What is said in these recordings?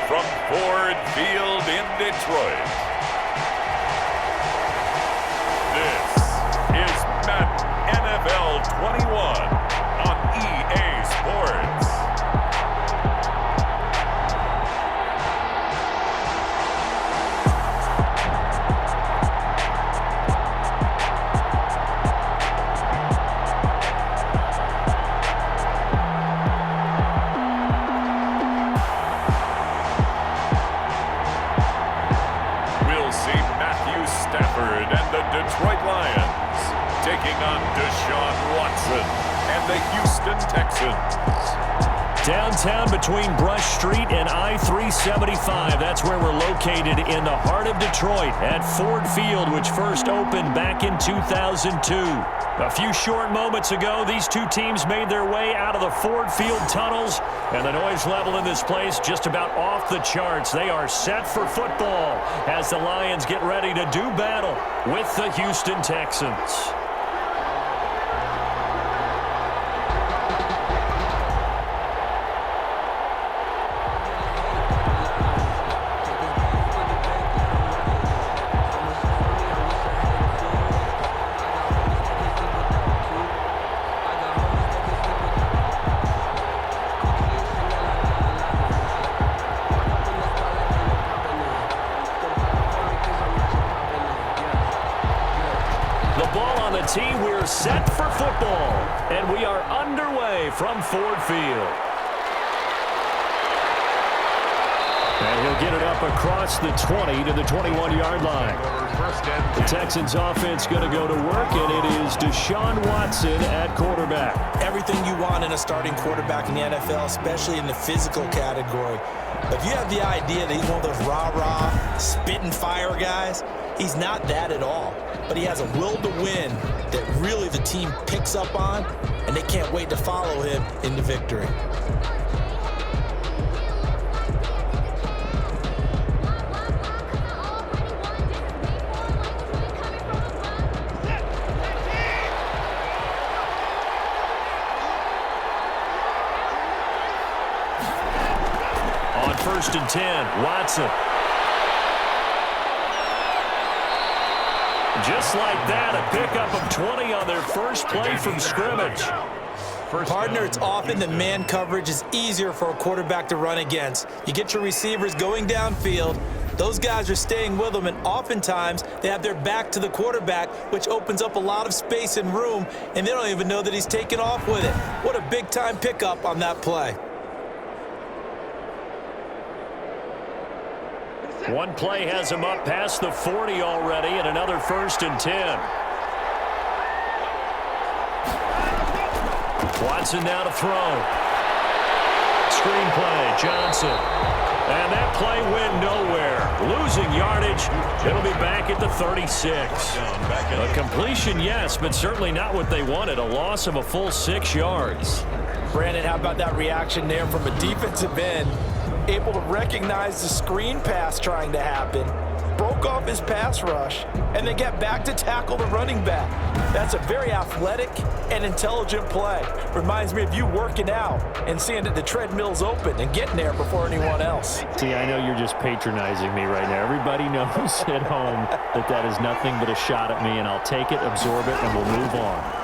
from Ford Field in Detroit, this is Madden NFL 21 on EA Sports. Detroit Lions taking on Deshaun Watson and the Houston Texans. Downtown between Brush Street and I-375. That's where we're located in the heart of Detroit at Ford Field, which first opened back in 2002. A few short moments ago, these two teams made their way out of the Ford Field tunnels, and the noise level in this place just about off the charts. They are set for football as the Lions get ready to do battle with the Houston Texans. Team, we're set for football, and we are underway from Ford Field. And he'll get it up across the 20 to the 21-yard line. The Texans offense going to go to work, and it is Deshaun Watson at quarterback. Everything you want in a starting quarterback in the NFL, especially in the physical category. If you have the idea that he's one of those rah-rah, spit-and-fire guys, he's not that at all. But he has a will to win that really the team picks up on, and they can't wait to follow him into victory. On 1st and 10, Watson. Just like that, a pickup of 20 on their first play from scrimmage. Partner, it's often the man coverage is easier for a quarterback to run against. You get your receivers going downfield. Those guys are staying with them, and oftentimes they have their back to the quarterback, which opens up a lot of space and room, and they don't even know that he's taken off with it. What a big-time pickup on that play. One play has him up past the 40 already, and another 1st and 10. Watson now to throw. Screen play, Johnson. And that play went nowhere. Losing yardage. It'll be back at the 36. A completion, yes, but certainly not what they wanted. A loss of a full 6 yards. Brandon, how about that reaction there from a defensive end? Able to recognize the screen pass trying to happen, broke off his pass rush, and then get back to tackle the running back. That's a very athletic and intelligent play. Reminds me of you working out and seeing that the treadmill's open and getting there before anyone else. See, I know you're just patronizing me right now. Everybody knows at home that that is nothing but a shot at me, and I'll take it, absorb it, and we'll move on.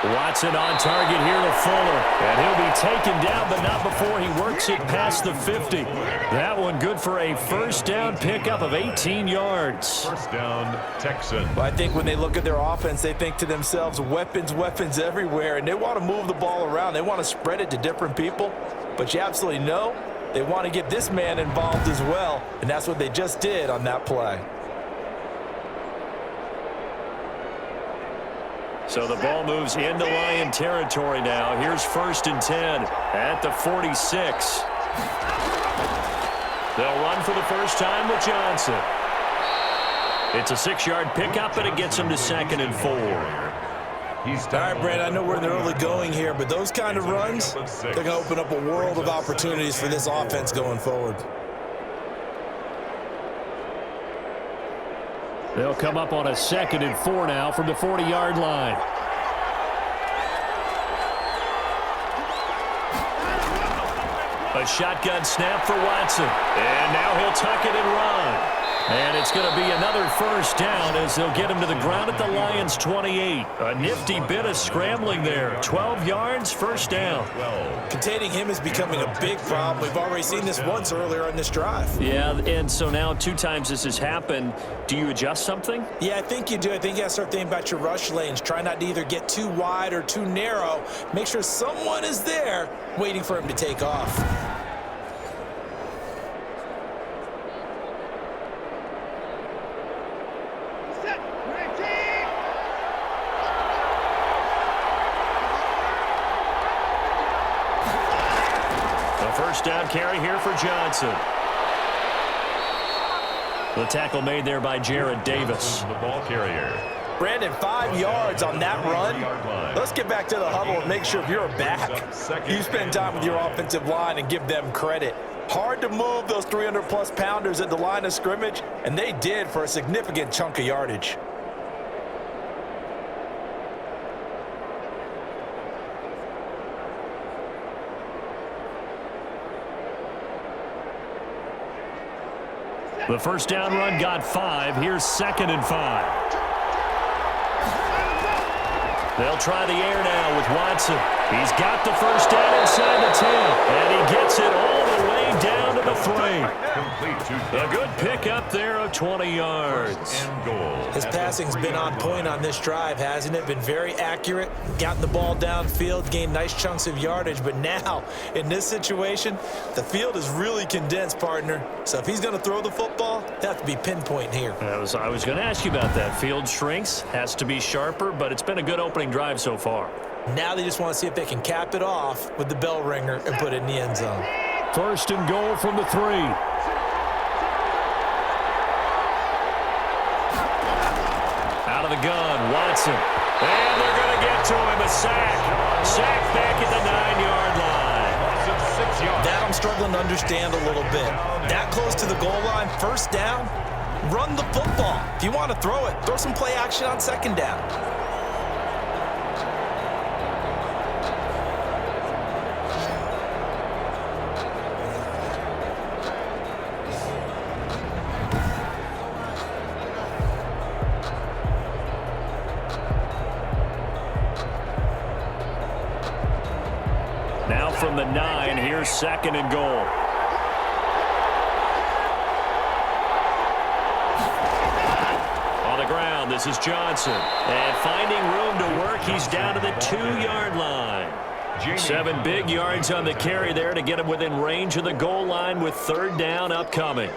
Watson on target here to Fuller, and he'll be taken down, but not before he works it past the 50. That one good for a first down pickup of 18 yards. First down, Texans. Well, I think when they look at their offense, they think to themselves, weapons, weapons everywhere, and they want to move the ball around. They want to spread it to different people, but you absolutely know they want to get this man involved as well, and that's what they just did on that play. So the ball moves into Lion territory now. Here's 1st and 10 at the 46. They'll run for the first time with Johnson. It's a 6-yard pickup, and it gets him to 2nd and 4. All right, Brad, I know we're in the early going here, but those kind of runs, they're going to open up a world of opportunities for this offense going forward. They'll come up on a 2nd and 4 now from the 40-yard line. A shotgun snap for Watson. And now he'll tuck it and run. And it's going to be another first down as they'll get him to the ground at the Lions' 28. A nifty bit of scrambling there. 12 yards, first down. Containing him is becoming a big problem. We've already seen this once earlier on this drive. Yeah, and so now 2 times this has happened. Do you adjust something? Yeah, I think you do. I think you got to start thinking about your rush lanes. Try not to either get too wide or too narrow. Make sure someone is there waiting for him to take off. First down carry here for Johnson. The tackle made there by Jared Davis. The ball carrier. Brandon, 5 yards on that run. Let's get back to the huddle and make sure if you're back, you spend time with your offensive line and give them credit. Hard to move those 300-plus pounders at the line of scrimmage, and they did for a significant chunk of yardage. The first down run got 5. Here's 2nd and 5. They'll try the air now with Watson. He's got the first down inside the 10. And he gets it all the way down to the 3. A good pickup there of 20 yards. His passing's been on point on this drive, hasn't it? Been very accurate, gotten the ball downfield, gained nice chunks of yardage. But now, in this situation, the field is really condensed, partner. So if he's going to throw the football, he'll have to be pinpoint here. I was going to ask you about that. Field shrinks, has to be sharper, but it's been a good opening drive so far. Now they just want to see if they can cap it off with the bell ringer and put it in the end zone. First and goal from the 3. Out of the gun, Watson. And they're going to get to him. A sack. Sack back at the 9-yard line. That I'm struggling to understand a little bit. That close to the goal line, first down, run the football. If you want to throw it, throw some play action on 2nd down. Now from the 9, here's 2nd and goal. On the ground, this is Johnson. And finding room to work, he's down to the 2-yard line. 7 big yards on the carry there to get him within range of the goal line with 3rd down upcoming.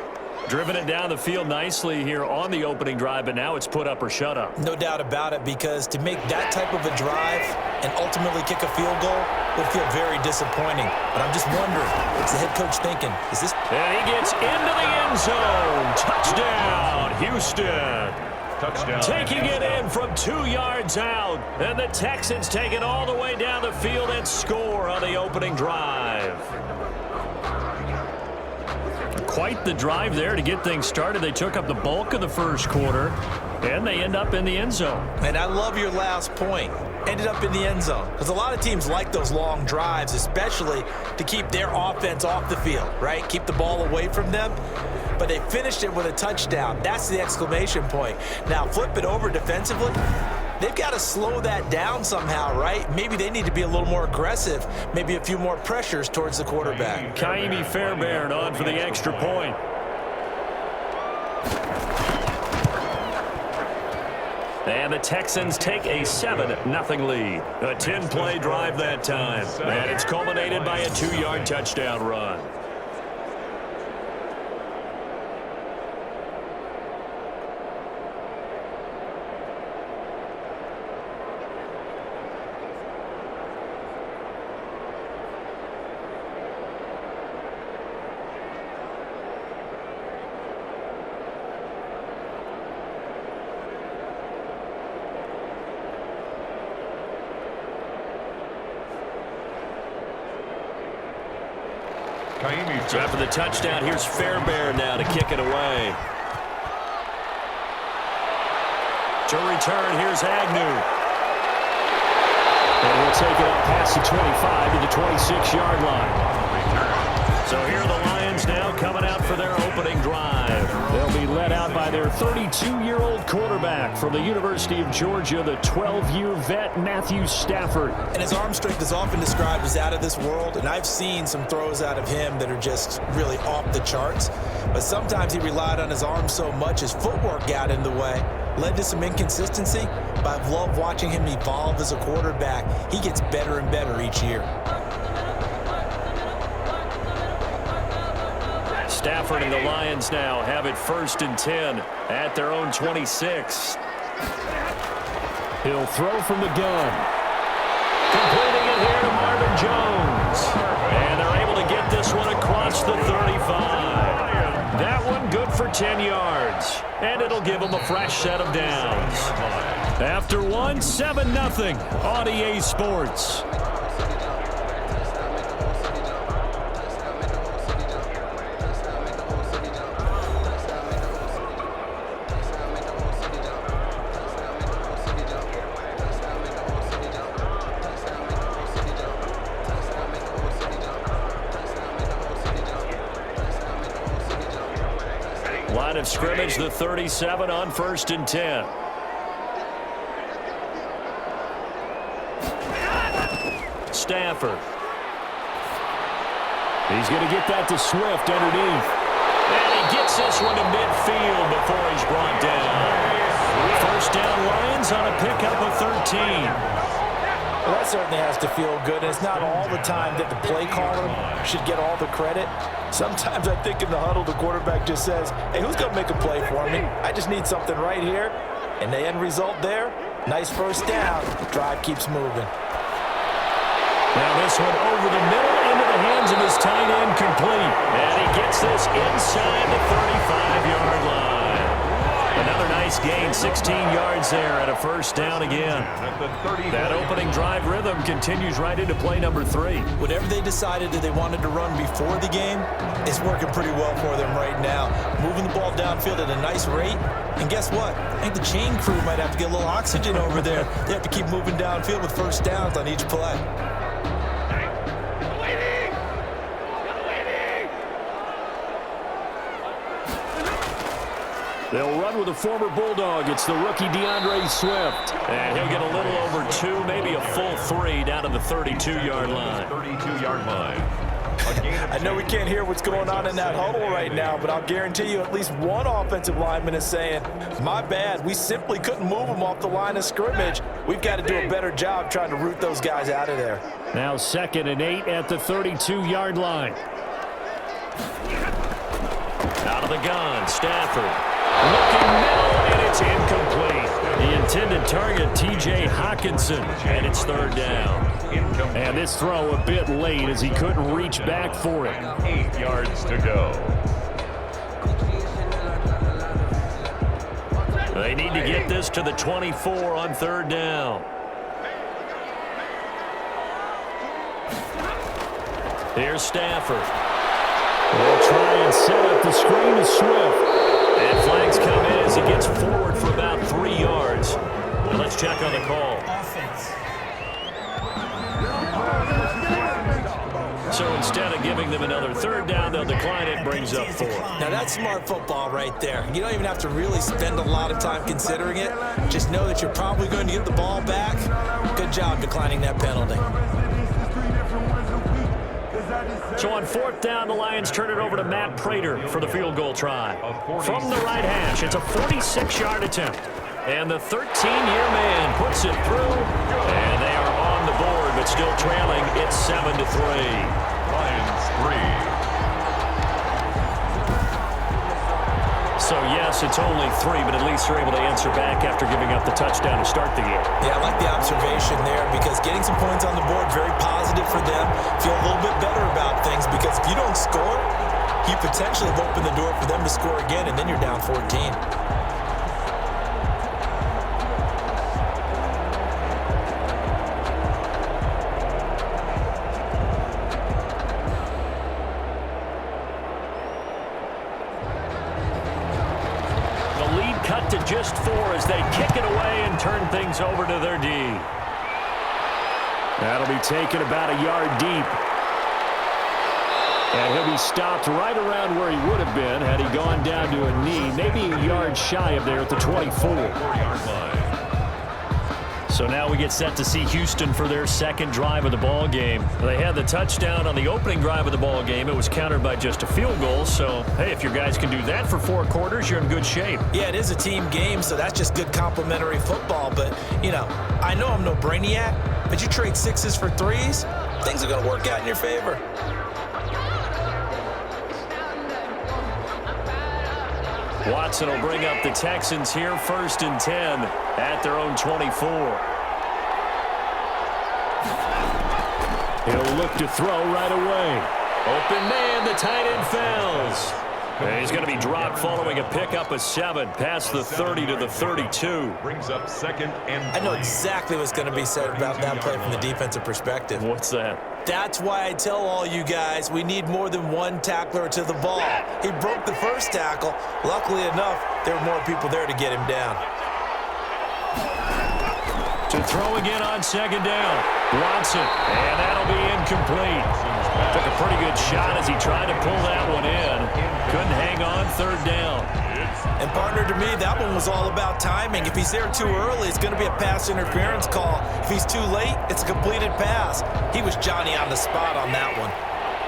Driven it down the field nicely here on the opening drive, but now it's put up or shut up. No doubt about it, because to make that type of a drive and ultimately kick a field goal would feel very disappointing. But I'm just wondering, what's the head coach thinking? Is this... And he gets into the end zone. Touchdown, Houston. Touchdown. Taking it in from 2 yards out. And the Texans take it all the way down the field and score on the opening drive. Quite the drive there to get things started. They took up the bulk of the first quarter, and they end up in the end zone. And I love your last point. Ended up in the end zone. Because a lot of teams like those long drives, especially to keep their offense off the field, right? Keep the ball away from them. But they finished it with a touchdown. That's the exclamation point. Now, flip it over defensively. They've got to slow that down somehow, right? Maybe they need to be a little more aggressive. Maybe a few more pressures towards the quarterback. Kaimi Fairbairn on for the extra point. And the Texans take a 7-0 lead. A 10-play drive that time. And it's culminated by a 2-yard touchdown run. So after the touchdown, here's Fairbairn now to kick it away. To return, here's Agnew. And we'll take it up past the 25 to the 26-yard line. So here are the Lions now coming out for their opening drive. They'll be led out by their 32-year-old quarterback from the University of Georgia, the 12-year vet Matthew Stafford. And his arm strength is often described as out of this world, and I've seen some throws out of him that are just really off the charts. But sometimes he relied on his arm so much his footwork got in the way, led to some inconsistency. But I've loved watching him evolve as a quarterback. He gets better and better each year. Stafford and the Lions now have it 1st and 10 at their own 26. He'll throw from the gun. Completing it here to Marvin Jones. And they're able to get this one across the 35. That one good for 10 yards. And it'll give them a fresh set of downs. After one, 7-0 on EA Sports. Line of scrimmage, the 37 on 1st and 10. Stafford. He's going to get that to Swift underneath. And he gets this one to midfield before he's brought down. 1st down Lions on a pickup of 13. Well, that certainly has to feel good, and it's not all the time that the play caller should get all the credit. Sometimes I think in the huddle, the quarterback just says, hey, who's going to make a play for me? I just need something right here. And the end result there, nice 1st down. Drive keeps moving. Now this one over the middle into the hands of his tight end complete. And he gets this inside the 35-yard line. Another nice gain, 16 yards there and a 1st down again. That opening drive rhythm continues right into play number 3. Whatever they decided that they wanted to run before the game, it's working pretty well for them right now. Moving the ball downfield at a nice rate. And guess what? I think the chain crew might have to get a little oxygen over there. They have to keep moving downfield with 1st downs on each play. They'll run with a former Bulldog. It's the rookie DeAndre Swift. And he'll get a little over 2, maybe a full 3 down to the 32-yard line. 32-yard line. I know we can't hear what's going on in that huddle right now, but I'll guarantee you at least one offensive lineman is saying, my bad, we simply couldn't move them off the line of scrimmage. We've got to do a better job trying to root those guys out of there. Now 2nd and 8 at the 32-yard line. Out of the gun, Stafford. Looking middle, and it's incomplete. The intended target, T.J. Hawkinson, and it's 3rd down. And this throw a bit late as he couldn't reach back for it. 8 yards to go. They need to get this to the 24 on 3rd down. Here's Stafford. They'll try and set up the screen to Swift. And flags come in as he gets forward for about 3 yards. And let's check on the call. So instead of giving them another 3rd down, they'll decline it, brings up 4. Now that's smart football right there. You don't even have to really spend a lot of time considering it. Just know that you're probably going to get the ball back. Good job declining that penalty. So on 4th down, the Lions turn it over to Matt Prater for the field goal try. From the right hash, it's a 46-yard attempt. And the 13-year man puts it through. And they are on the board, but still trailing. It's 7-3. Lions 3. So, yes, it's only 3, but at least they're able to answer back after giving up the touchdown to start the game. Yeah, I like the observation there because getting some points on the board, very positive for them. Feel a little bit better about things because if you don't score, you potentially have opened the door for them to score again, and then you're down 14. Cut to just 4 as they kick it away and turn things over to their D. That'll be taken about a yard deep. And he'll be stopped right around where he would have been had he gone down to a knee, maybe a yard shy of there at the 24. 4-yard line. So now we get set to see Houston for their second drive of the ball game. They had the touchdown on the opening drive of the ball game. It was countered by just a field goal. So, hey, if your guys can do that for 4 quarters, you're in good shape. Yeah, it is a team game, so that's just good complimentary football. But, you know, I know I'm no brainiac, but you trade 6s for 3s, things are going to work out in your favor. Watson will bring up the Texans here 1st and 10 at their own 24. He'll look to throw right away. Open man, the tight end fails. And he's going to be dropped following a pickup of 7 past the 30 to the 32. Brings up 2nd and 3. I know exactly what's going to be said about that play from the defensive perspective. What's that? That's why I tell all you guys we need more than one tackler to the ball. He broke the first tackle. Luckily enough, there were more people there to get him down. To throw again on 2nd down. Watson, and that'll be incomplete. Took a pretty good shot as he tried to pull that one in. Couldn't hang on 3rd down. And partner, to me, that one was all about timing. If he's there too early, it's going to be a pass interference call. If he's too late, it's a completed pass. He was Johnny on the spot on that one.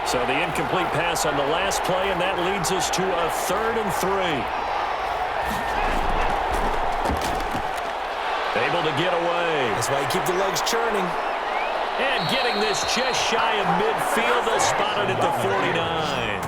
So the incomplete pass on the last play, and that leads us to a 3rd and 3. Able to get away. That's why you keep the legs churning. And getting this just shy of midfield, they'll spot it at the 49.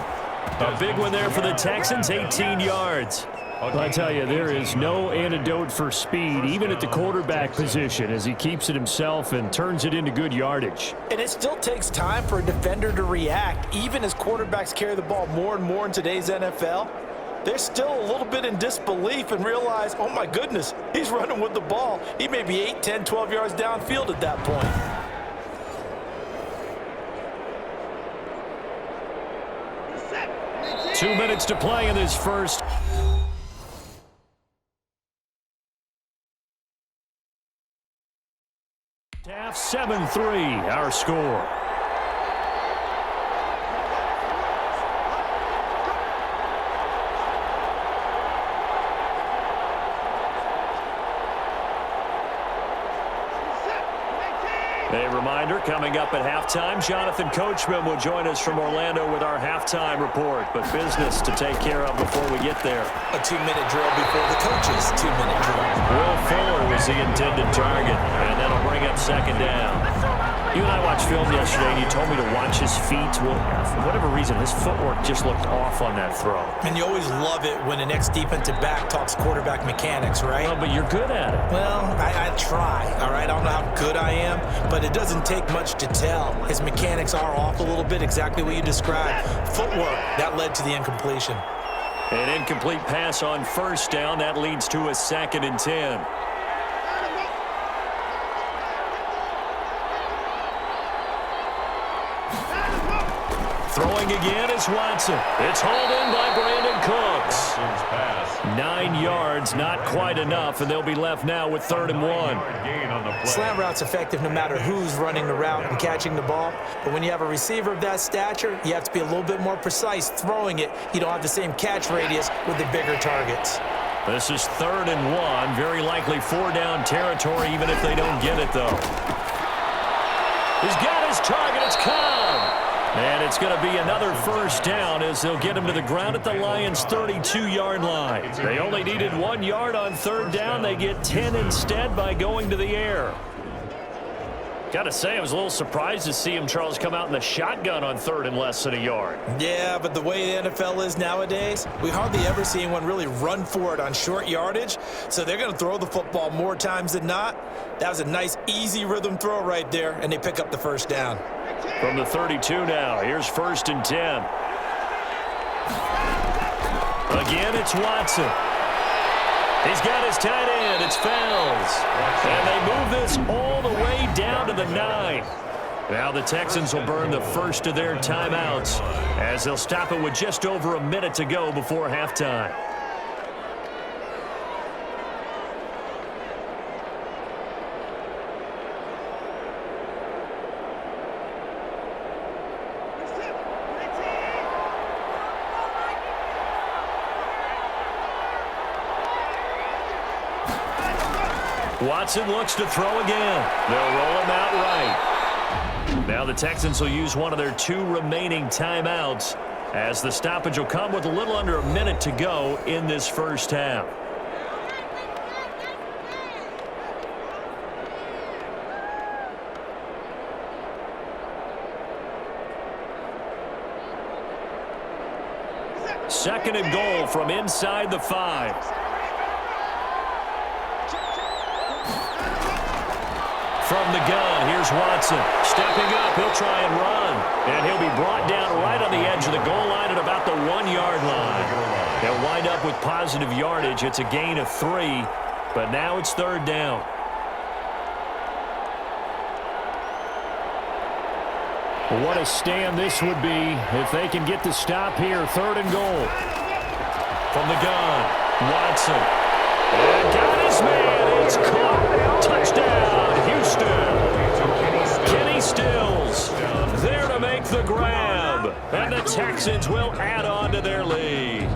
A big one there for the Texans, 18 yards. I tell you, there is no antidote for speed, even at the quarterback position, as he keeps it himself and turns it into good yardage. And it still takes time for a defender to react, even as quarterbacks carry the ball more and more in today's NFL. They're still a little bit in disbelief and realize, oh my goodness, he's running with the ball. He may be 8, 10, 12 yards downfield at that point. Two minutes to play in this first. Half 7-3, our score. A reminder, coming up at halftime, Jonathan Coachman will join us from Orlando with our halftime report, but business to take care of before we get there. A 2-minute drill before the coach's 2-minute drill. Will Fuller was the intended target, and that'll bring up 2nd down. You and I watched film yesterday, and you told me to watch his feet. Well, for whatever reason, his footwork just looked off on that throw. And you always love it when an ex-defensive back talks quarterback mechanics, right? Well, but you're good at it. Well, I try, all right? I don't know how good I am, but it doesn't take much to tell. His mechanics are off a little bit, exactly what you described. Footwork, that led to the incompletion. An incomplete pass on 1st down. That leads to a 2nd and 10. Throwing again is Watson. It's hauled in by Brandon Cooks. 9 yards, not quite enough, and they'll be left now with 3rd and 1. Slant route's effective no matter who's running the route and catching the ball. But when you have a receiver of that stature, you have to be a little bit more precise throwing it. You don't have the same catch radius with the bigger targets. This is 3rd and 1. Very likely 4-down territory, even if they don't get it, though. He's got his target. It's Cobb. And it's going to be another 1st down as they'll get him to the ground at the Lions' 32-yard line. They only needed 1 yard on 3rd down. They get 10 instead by going to the air. Got to say, I was a little surprised to see him, Charles, come out in the shotgun on 3rd and less than a yard. Yeah, but the way the NFL is nowadays, we hardly ever see anyone really run for it on short yardage. So they're going to throw the football more times than not. That was a nice, easy rhythm throw right there, and they pick up the 1st down. From the 32 now, here's 1st and 10. Again, it's Watson. He's got his tight end. It's Fells. And they move this all the way down to the 9. Now the Texans will burn the first of their timeouts as they'll stop it with just over a minute to go before halftime. Watson looks to throw again. They'll roll him out right. Now the Texans will use one of their 2 remaining timeouts as the stoppage will come with a little under a minute to go in this first half. Second and goal from inside the 5. From the gun, here's Watson. Stepping up, he'll try and run. And he'll be brought down right on the edge of the goal line at about the 1-yard line. They'll wind up with positive yardage. It's a gain of 3, but now it's third down. What a stand this would be if they can get the stop here. Third and goal. From the gun, Watson. And got his man. It's caught. Touchdown, Houston. Kenny Stills there to make the grab. And the Texans will add on to their lead.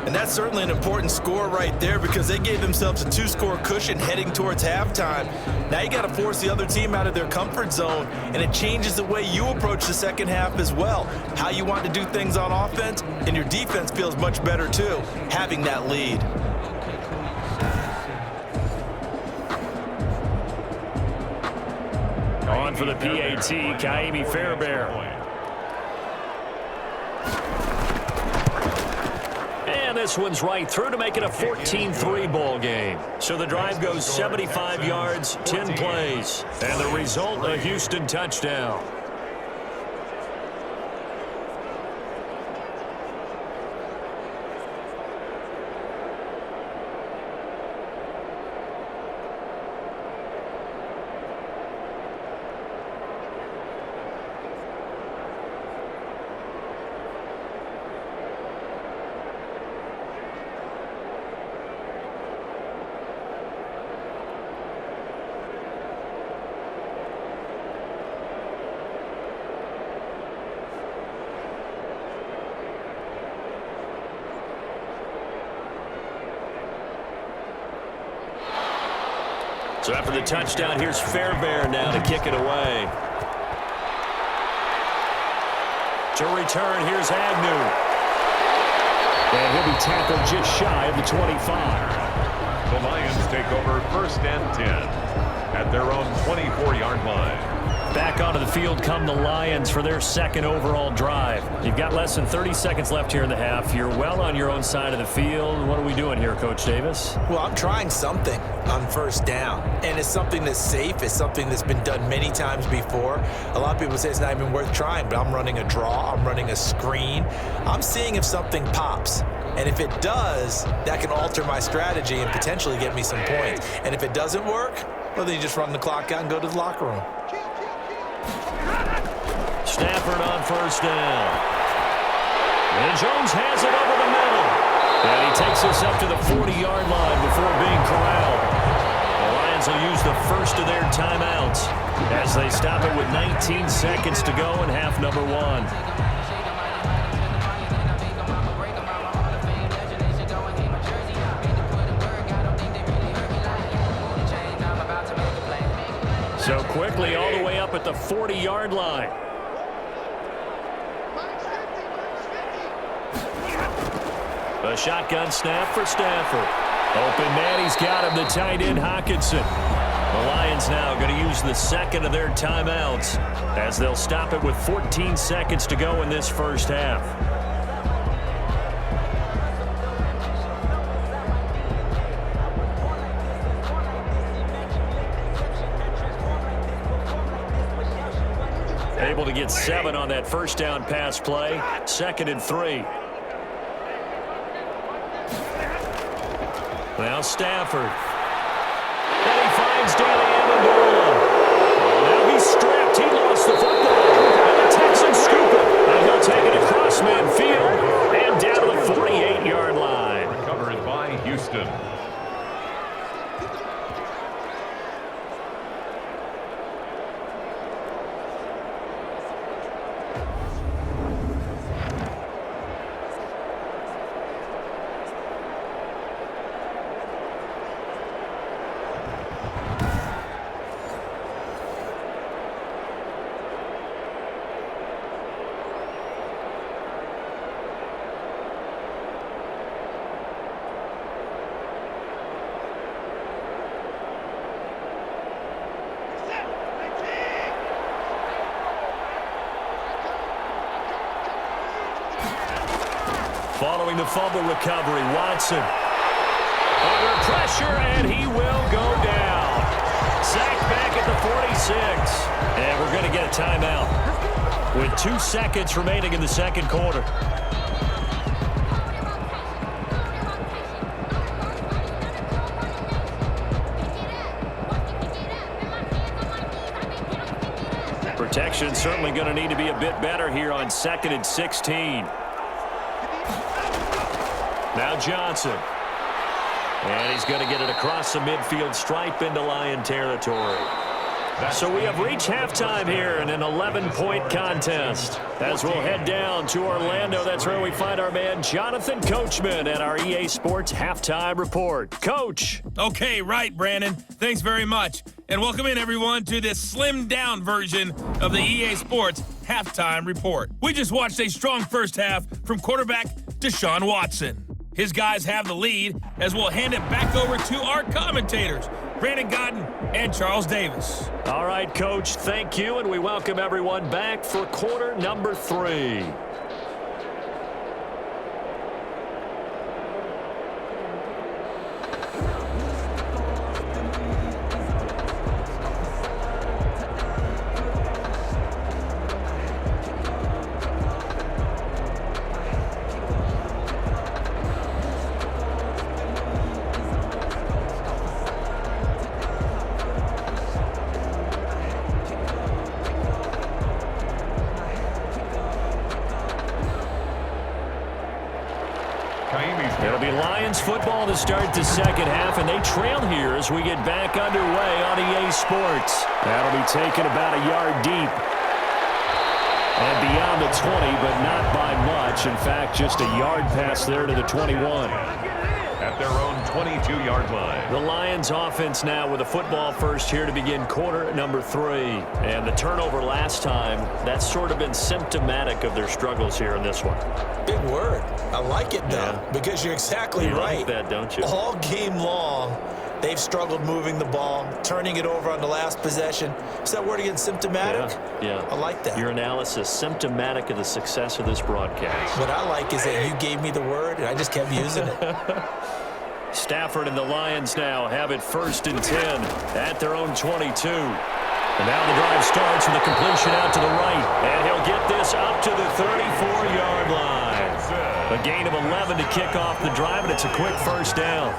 And that's certainly an important score right there because they gave themselves a 2-score cushion heading towards halftime. Now you got to force the other team out of their comfort zone, and it changes the way you approach the second half as well. How you want to do things on offense, and your defense feels much better too, having that lead. On for the PAT, Kaimi Fairbairn. And this one's right through to make it a 14-3 ball game. So the drive goes 75 yards, 10 plays. And the result, a Houston touchdown. So after the touchdown, here's Fairbairn now to kick it away. To return, here's Agnew. And he'll be tackled just shy of the 25. The Lions take over 1st and 10 at their own 24-yard line. Back onto the field come the Lions for their second overall drive. You've got less than 30 seconds left here in the half. You're well on your own side of the field. What are we doing here, Coach Davis? Well, I'm trying something on first down, and it's something that's safe. It's something that's been done many times before. A lot of people say it's not even worth trying, but I'm running a draw. I'm running a screen. I'm seeing if something pops. And if it does, that can alter my strategy and potentially get me some points. And if it doesn't work, well, then you just run the clock out and go to the locker room. Stafford on first down. And Jones has it over the middle. And he takes us up to the 40-yard line before being corralled. The Lions will use the first of their timeouts as they stop it with 19 seconds to go in half number 1. So quickly all the way up at the 40-yard line. A shotgun snap for Stafford. Open man, he's got him, the tight end Hockenson. The Lions now going to use the second of their timeouts as they'll stop it with 14 seconds to go in this first half. Able to get 7 on that first down pass play. 2nd and 3. Now Stafford. And he finds Danny Amendola. Now he's stripped. He lost the football. And the Texans scoop it. And he'll take it across midfield and down to the 48-yard line. Recovered by Houston. Following the fumble recovery, Watson under pressure, and he will go down. Sacked back at the 46. And we're going to get a timeout with 2 seconds remaining in the second quarter. Protection certainly going to need to be a bit better here on 2nd and 16. Now Johnson. And he's going to get it across the midfield stripe into Lion territory. So we have reached halftime here in an 11-point contest. As we'll head down to Orlando, that's where we find our man Jonathan Coachman at our EA Sports Halftime Report. Coach. Okay, right, Brandon. Thanks very much. And welcome in, everyone, to this slimmed-down version of the EA Sports Halftime Report. We just watched a strong first half from quarterback Deshaun Watson. His guys have the lead as we'll hand it back over to our commentators, Brandon Godden and Charles Davis. All right, Coach, thank you, and we welcome everyone back for quarter number 3. It'll be Lions football to start the second half, and they trail here as we get back underway on EA Sports. That'll be taken about a yard deep and beyond the 20, but not by much. In fact, just a yard pass there to the 21. At their own 22-yard line. The Lions offense now with a football first here to begin quarter number 3. And the turnover last time, that's sort of been symptomatic of their struggles here in this one. Big word. I like it, though, because you're exactly right. You like that, don't you? All game long, they've struggled moving the ball, turning it over on the last possession. Is that word again, symptomatic? Yeah. I like that. Your analysis, symptomatic of the success of this broadcast. What I like is that you gave me the word, and I just kept using it. Stafford and the Lions now have it 1st and 10 at their own 22. And now the drive starts with a completion out to the right. And he'll get this up to the 34-yard line. A gain of 11 to kick off the drive, and it's a quick first down.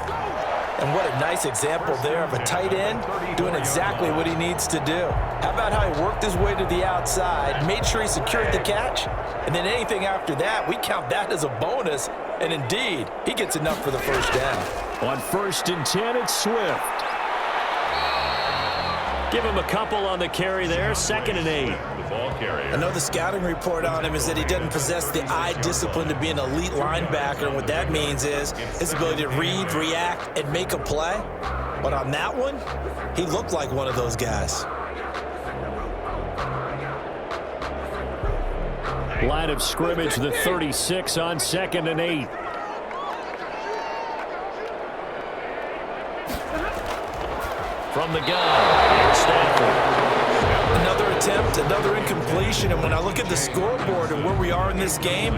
And what a nice example there of a tight end doing exactly what he needs to do. How about how he worked his way to the outside, made sure he secured the catch, and then anything after that, we count that as a bonus. And indeed, he gets enough for the first down. On 1st and 10, it's Swift. Give him a couple on the carry there, 2nd and 8. I know the scouting report on him is that he doesn't possess the eye discipline to be an elite linebacker. And what that means is his ability to read, react, and make a play. But on that one, he looked like one of those guys. Line of scrimmage, the 36 on 2nd and 8. From the gun, here's Stafford. Another attempt, another incompletion, and when I look at the scoreboard and where we are in this game,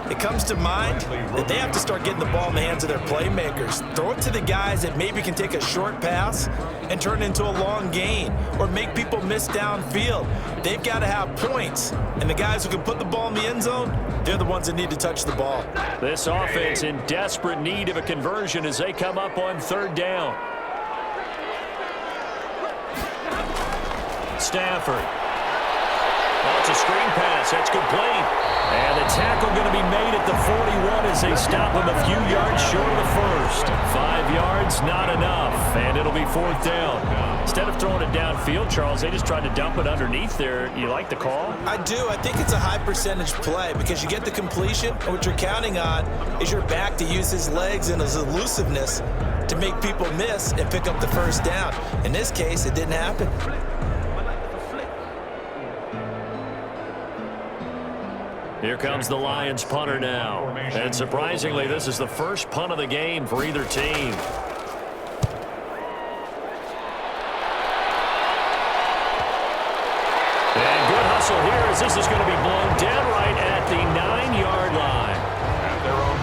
it comes to mind that they have to start getting the ball in the hands of their playmakers. Throw it to the guys that maybe can take a short pass and turn it into a long gain or make people miss downfield. They've got to have points, and the guys who can put the ball in the end zone, they're the ones that need to touch the ball. This offense in desperate need of a conversion as they come up on 3rd down. Stafford. That's a screen pass. That's complete. And the tackle going to be made at the 41 as they stop him a few yards short of the first. 5 yards, not enough. And it'll be 4th down. Instead of throwing it downfield, Charles, they just tried to dump it underneath there. You like the call? I do. I think it's a high percentage play because you get the completion, and what you're counting on is your back to use his legs and his elusiveness to make people miss and pick up the first down. In this case, it didn't happen. Here comes the Lions punter now. And surprisingly, this is the first punt of the game for either team. And good hustle here as this is going to be blown down right at the 9-yard line. At their own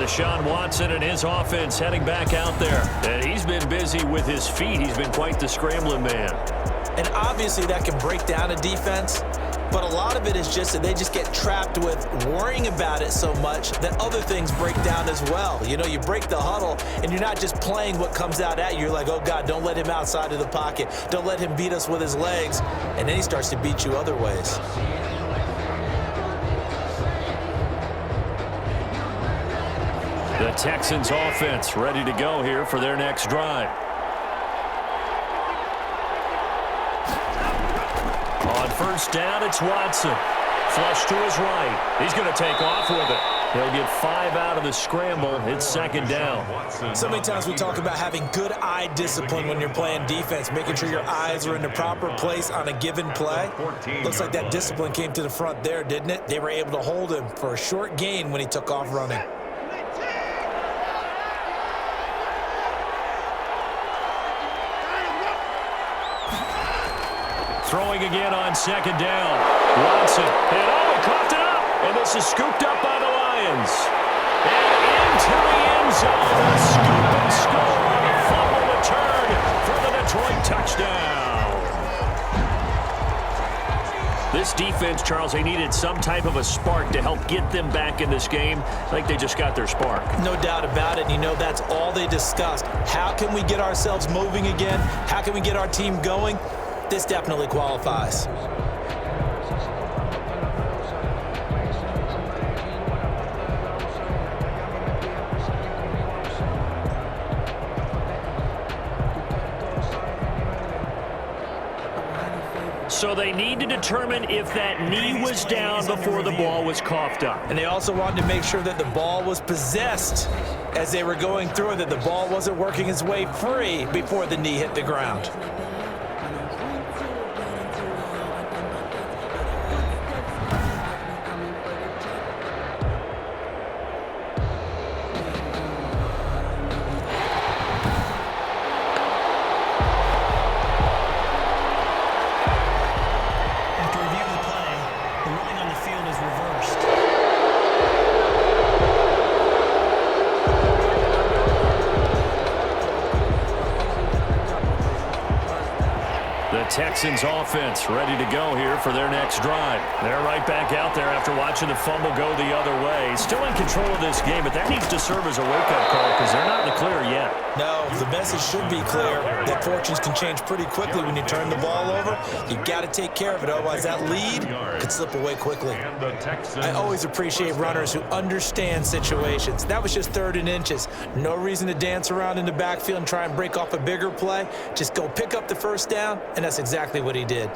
Deshaun Watson and his offense heading back out there. And he's been busy with his feet. He's been quite the scrambling man. And obviously that can break down a defense, but a lot of it is just that they just get trapped with worrying about it so much that other things break down as well. You know, you break the huddle, and you're not just playing what comes out at you. You're like, oh, God, don't let him outside of the pocket. Don't let him beat us with his legs. And then he starts to beat you other ways. The Texans offense ready to go here for their next drive. On first down, it's Watson. Flush to his right. He's going to take off with it. He'll get 5 out of the scramble. It's second down. So many times we talk about having good eye discipline when you're playing defense, making sure your eyes are in the proper place on a given play. Looks like that discipline came to the front there, didn't it? They were able to hold him for a short gain when he took off running. Throwing again on second down. Watson. And coughed it up. And this is scooped up by the Lions. And into the end zone. A scoop and score on a fumble return for the Detroit touchdown. This defense, Charles, they needed some type of a spark to help get them back in this game. I think they just got their spark. No doubt about it. You know, that's all they discussed. How can we get ourselves moving again? How can we get our team going? This definitely qualifies. So they need to determine if that knee was down before the ball was coughed up. And they also wanted to make sure that the ball was possessed as they were going through it, that the ball wasn't working its way free before the knee hit the ground. Texans offense ready to go here for their next drive. They're right back out there after watching the fumble go the other way. Still in control of this game, but that needs to serve as a wake-up call because they're not in the clear yet. No, the message should be clear that fortunes can change pretty quickly when you turn the ball over. You got to take care of it, otherwise that lead could slip away quickly. I always appreciate runners who understand situations. That was just 3rd and inches. No reason to dance around in the backfield and try and break off a bigger play. Just go pick up the first down, and that's exactly what he did.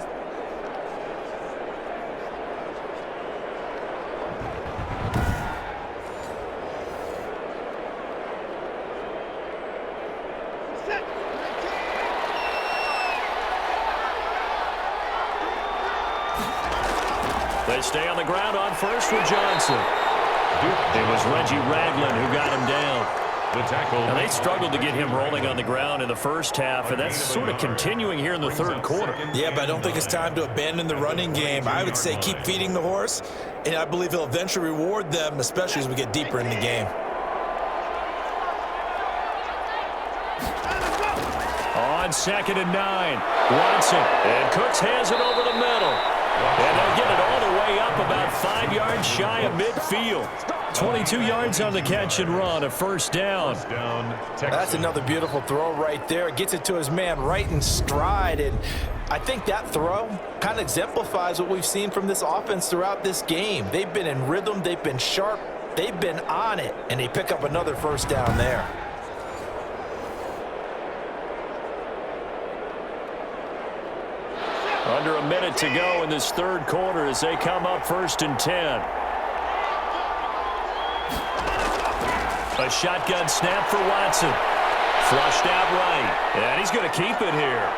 They stay on the ground on first with Johnson. It was Reggie Ragland who got him down. The tackle. And they struggled to get him rolling on the ground in the first half, and that's sort of continuing here in the third quarter. Yeah, but I don't think it's time to abandon the running game. I would say keep feeding the horse, and I believe he'll eventually reward them, especially as we get deeper in the game. On 2nd and 9, Watson, and Cooks has it over the middle. And they'll get it all the way up about 5 yards shy of midfield. 22 yards on the catch and run, a first down. That's another beautiful throw right there. Gets it to his man right in stride. And I think that throw kind of exemplifies what we've seen from this offense throughout this game. They've been in rhythm. They've been sharp. They've been on it. And they pick up another first down there. Under a minute to go in this third quarter as they come up 1st and 10. A shotgun snap for Watson. Flushed out right. And he's going to keep it here.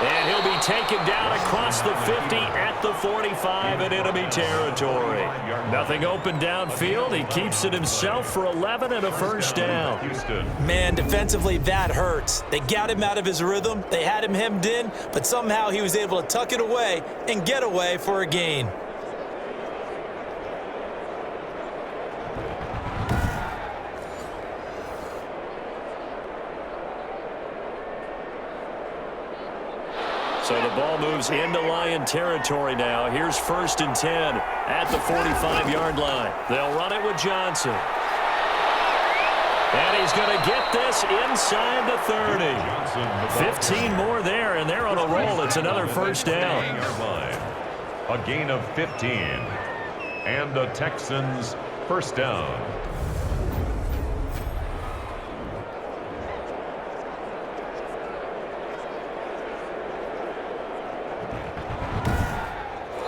And he'll be taken down across the 50 at the 45 in enemy territory. Nothing open downfield. He keeps it himself for 11 and a first down. Man, defensively, that hurts. They got him out of his rhythm. They had him hemmed in, but somehow he was able to tuck it away and get away for a gain. So the ball moves into Lion territory now. Here's 1st and 10 at the 45-yard line. They'll run it with Johnson. And he's going to get this inside the 30. 15 more there, and they're on a roll. It's another first down. A gain of 15. And the Texans first down.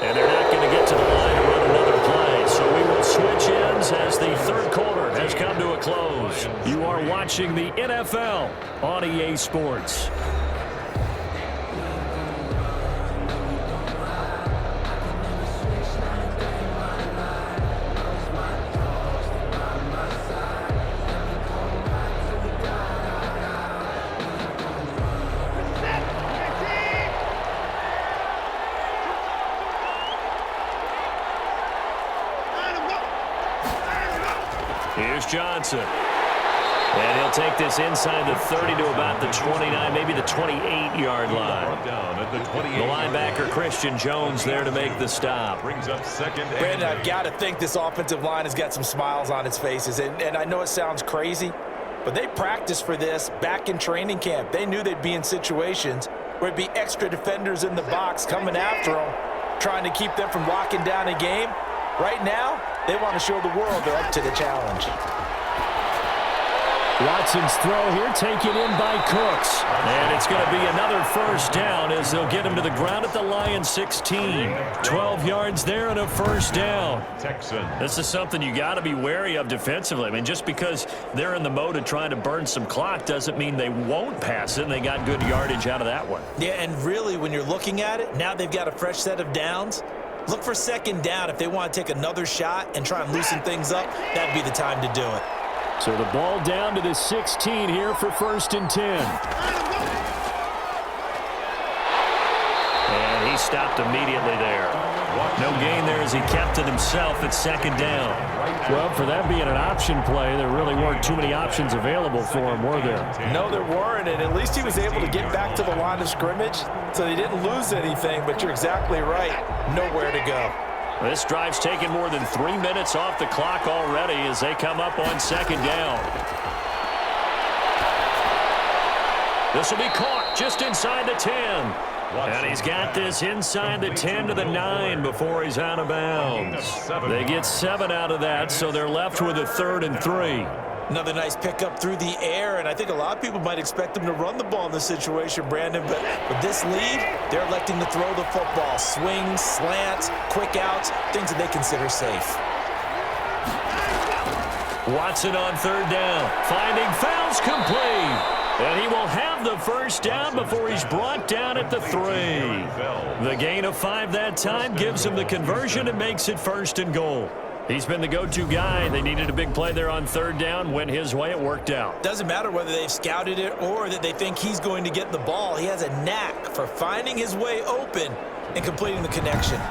And they're not going to get to the line to run another play. So we will switch ends as the third quarter has come to a close. You are watching the NFL on EA Sports. Here's Johnson. And he'll take this inside the 30 to about the 29, maybe the 28-yard line. The linebacker, Christian Jones, there to make the stop. Brings up second. Brandon, I've got to think this offensive line has got some smiles on its faces. And I know it sounds crazy, but they practiced for this back in training camp. They knew they'd be in situations where it'd be extra defenders in the box coming after them, trying to keep them from locking down a game. Right now, they want to show the world they're up to the challenge. Watson's throw here taken in by Cooks. And it's going to be another first down as they'll get him to the ground at the Lions 16. 12 yards there and a first down. This is something you got to be wary of defensively. I mean, just because they're in the mode of trying to burn some clock doesn't mean they won't pass it, and they got good yardage out of that one. Yeah, and really, when you're looking at it, now they've got a fresh set of downs. Look for second down if they want to take another shot and try and loosen things up. That'd be the time to do it. So the ball down to the 16 here for 1st and 10. And he stopped immediately there. No gain there as he kept it himself at 2nd down. Well, for that being an option play, there really weren't too many options available for him, were there? No, there weren't, and at least he was able to get back to the line of scrimmage, so they didn't lose anything, but you're exactly right. Nowhere to go. This drive's taken more than 3 minutes off the clock already as they come up on 2nd down. This will be caught just inside the 10. And he's got this inside the 10 to the 9 before he's out of bounds. They get 7 out of that, so they're left with a 3rd and 3. Another nice pickup through the air, and I think a lot of people might expect them to run the ball in this situation, Brandon, but with this lead, they're electing to throw the football. Swings, slants, quick outs, things that they consider safe. Watson on 3rd down, finding fouls complete. And he will have the first down before he's brought down at the 3. The gain of 5 that time gives him the conversion and makes it 1st and goal. He's been the go-to guy. They needed a big play there on 3rd down. Went his way. It worked out. Doesn't matter whether they've scouted it or that they think he's going to get the ball. He has a knack for finding his way open and completing the connection.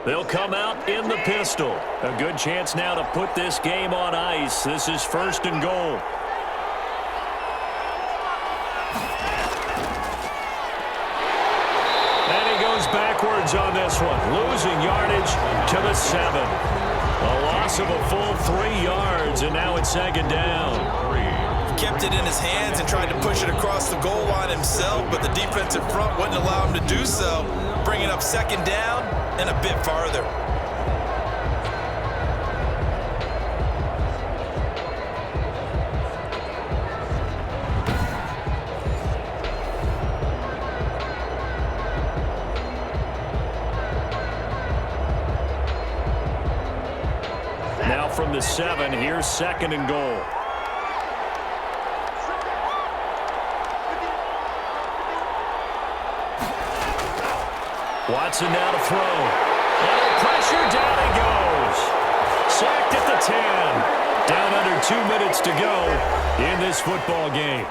They'll come out in the pistol. A good chance now to put this game on ice. This is 1st and goal. Backwards on this one, losing yardage to the 7. A loss of a full 3 yards, and now it's 2nd down. Kept it in his hands and tried to push it across the goal line himself, but the defensive front wouldn't allow him to do so, bringing up 2nd down and a bit farther. From the 7, here's 2nd and goal. Watson now to throw. And pressure, down he goes. Sacked at the 10. Down under 2 minutes to go in this football game.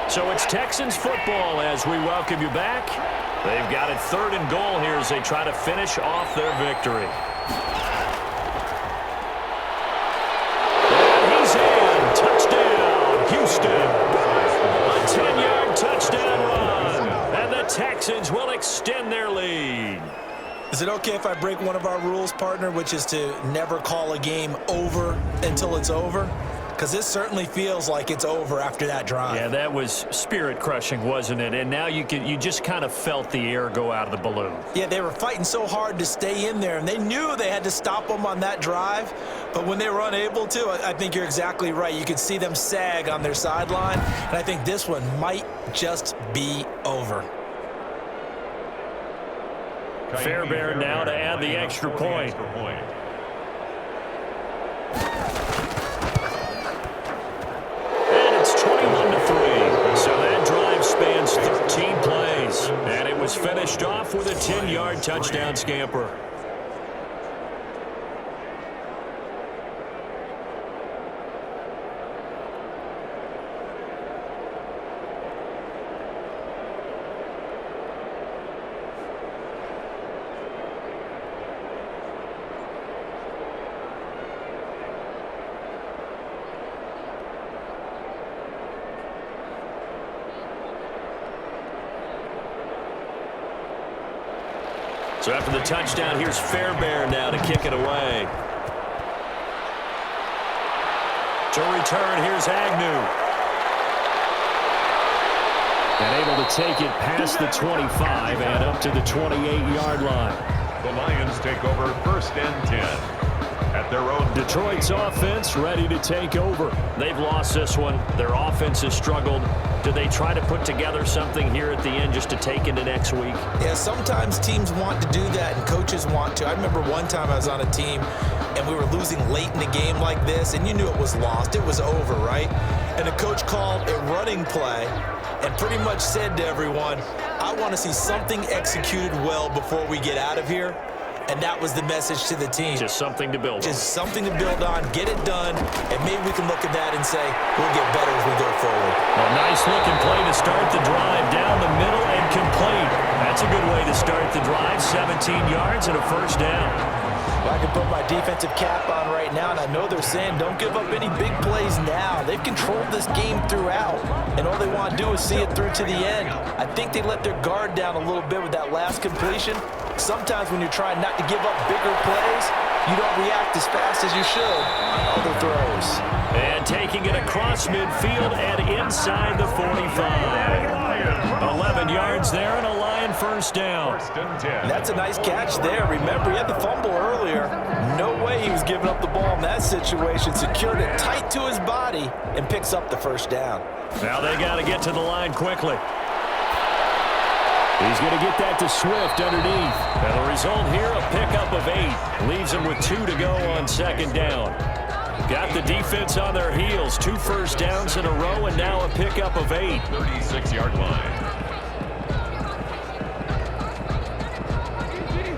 So it's Texans football as we welcome you back. They've got it 3rd and goal here as they try to finish off their victory. And he's in. Touchdown, Houston. A 10-yard touchdown run. And the Texans will extend their lead. Is it okay if I break one of our rules, partner, which is to never call a game over until it's over? Because this certainly feels like it's over after that drive. Yeah, that was spirit-crushing, wasn't it? And now you just kind of felt the air go out of the balloon. Yeah, they were fighting so hard to stay in there, and they knew they had to stop them on that drive. But when they were unable to, I think you're exactly right. You could see them sag on their sideline, and I think this one might just be over. Fairbairn now to add the extra point. And it's 21-3. So that drive spans 13 plays. And it was finished off with a 10-yard touchdown scamper. So after the touchdown, here's Fairbairn now to kick it away. To return, here's Agnew. And able to take it past the 25 and up to the 28-yard line. The Lions take over 1st and 10. At their own Detroit's offense ready to take over. They've lost this one. Their offense has struggled. Do they try to put together something here at the end just to take into next week? Yeah, sometimes teams want to do that and coaches want to. I remember one time I was on a team and we were losing late in a game like this, and you knew it was lost. It was over, right? And the coach called a running play and pretty much said to everyone, I want to see something executed well before we get out of here. And that was the message to the team. Just something to build on. Just something to build on, get it done, and maybe we can look at that and say, we'll get better as we go forward. A nice looking play to start the drive down the middle and complete. That's a good way to start the drive. 17 yards and a 1st down. Well, I can put my defensive cap on right now, and I know they're saying don't give up any big plays now. They've controlled this game throughout, and all they want to do is see it through to the end. I think they let their guard down a little bit with that last completion. Sometimes when you're trying not to give up bigger plays, you don't react as fast as you should on other throws. And taking it across midfield and inside the 45. 11 yards there and a Lion 1st down. 1st and 10. That's a nice catch there. Remember, he had the fumble earlier. No way he was giving up the ball in that situation. Secured it tight to his body and picks up the 1st down. Now they got to get to the line quickly. He's going to get that to Swift underneath. And the result here, a pickup of 8. Leaves him with 2 to go on 2nd down. Got the defense on their heels. 2 1st downs in a row, and now a pickup of 8. 36-yard line.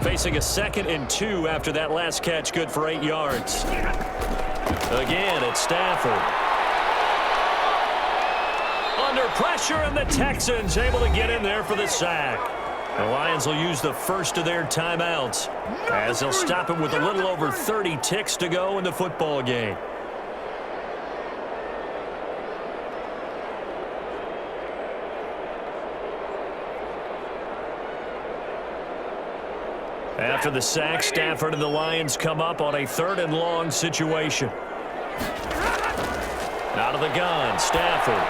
Facing a 2nd and 2 after that last catch, good for 8 yards. Again, it's Stafford. Under pressure, and the Texans able to get in there for the sack. The Lions will use the first of their timeouts as they'll stop it with a little over 30 ticks to go in the football game. After the sack, Stafford and the Lions come up on a 3rd and long situation. Out of the gun, Stafford.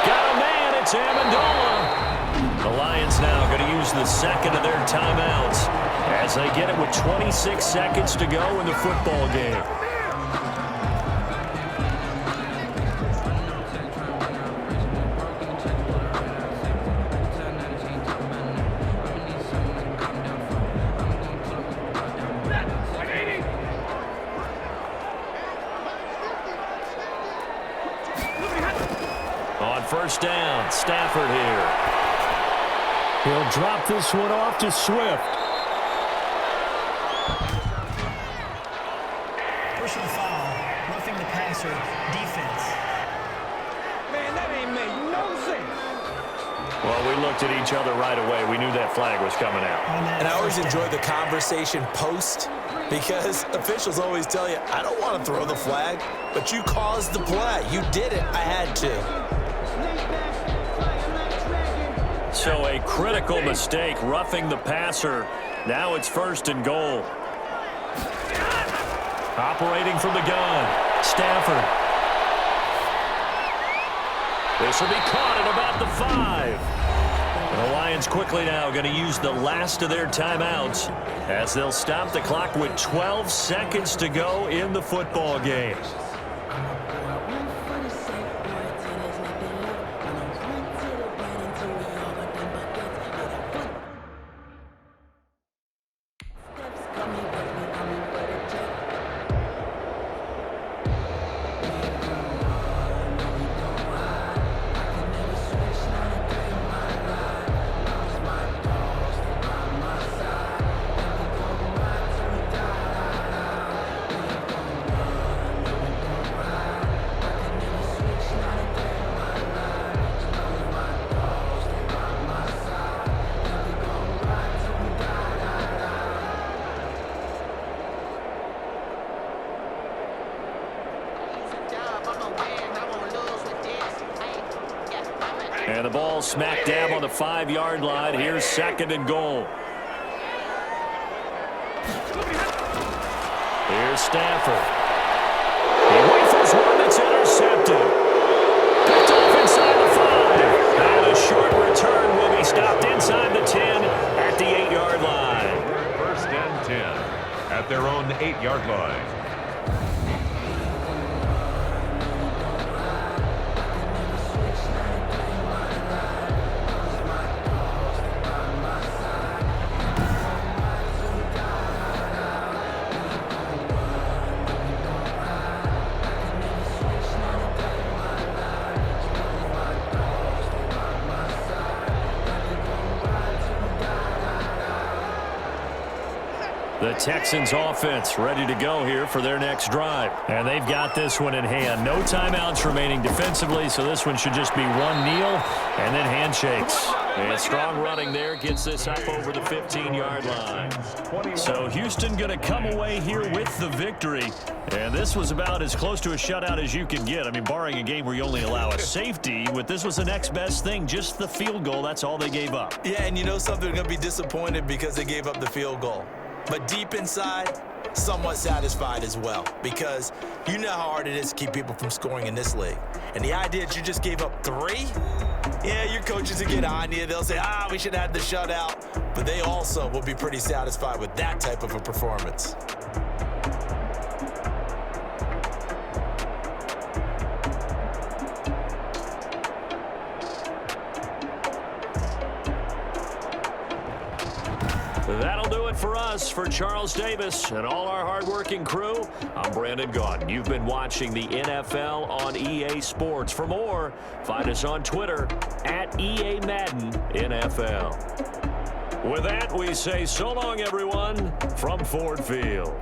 Got a man, it's Amendola. The Lions now going to use the 2nd of their timeouts as they get it with 26 seconds to go in the football game. On 1st down, Stafford here. He'll drop this one off to Swift. Personal foul, roughing the passer, defense. Man, that ain't me. Well, we looked at each other right away. We knew that flag was coming out. And I always enjoy the conversation post because officials always tell you, I don't want to throw the flag, but you caused the play. You did it. I had to. So a critical mistake, roughing the passer. Now it's 1st and goal. Operating from the gun, Stafford. This will be caught at about the 5. And the Lions quickly now going to use the last of their timeouts as they'll stop the clock with 12 seconds to go in the football game. And the ball smack dab on the 5-yard line. Here's 2nd and goal. Here's Stafford. He waits one that's intercepted. Picked off inside the 5. And a short return will be stopped inside the 10 at the 8-yard line. 1st and 10 at their own 8-yard line. The Texans offense ready to go here for their next drive. And they've got this one in hand. No timeouts remaining defensively, so this one should just be one kneel and then handshakes. And strong running there gets this up over the 15-yard line. So Houston going to come away here with the victory. And this was about as close to a shutout as you can get. I mean, barring a game where you only allow a safety, this was the next best thing, just the field goal. That's all they gave up. Yeah, and you know something, they're going to be disappointed because they gave up the field goal. But deep inside, somewhat satisfied as well, because you know how hard it is to keep people from scoring in this league. And the idea that you just gave up 3, yeah, your coaches will get on you. They'll say, we should have had the shutout. But they also will be pretty satisfied with that type of a performance. That'll do it for us. For Charles Davis and all our hardworking crew, I'm Brandon Gaudin. You've been watching the NFL on EA Sports. For more, find us on Twitter at EA Madden NFL. With that, we say so long, everyone, from Ford Field.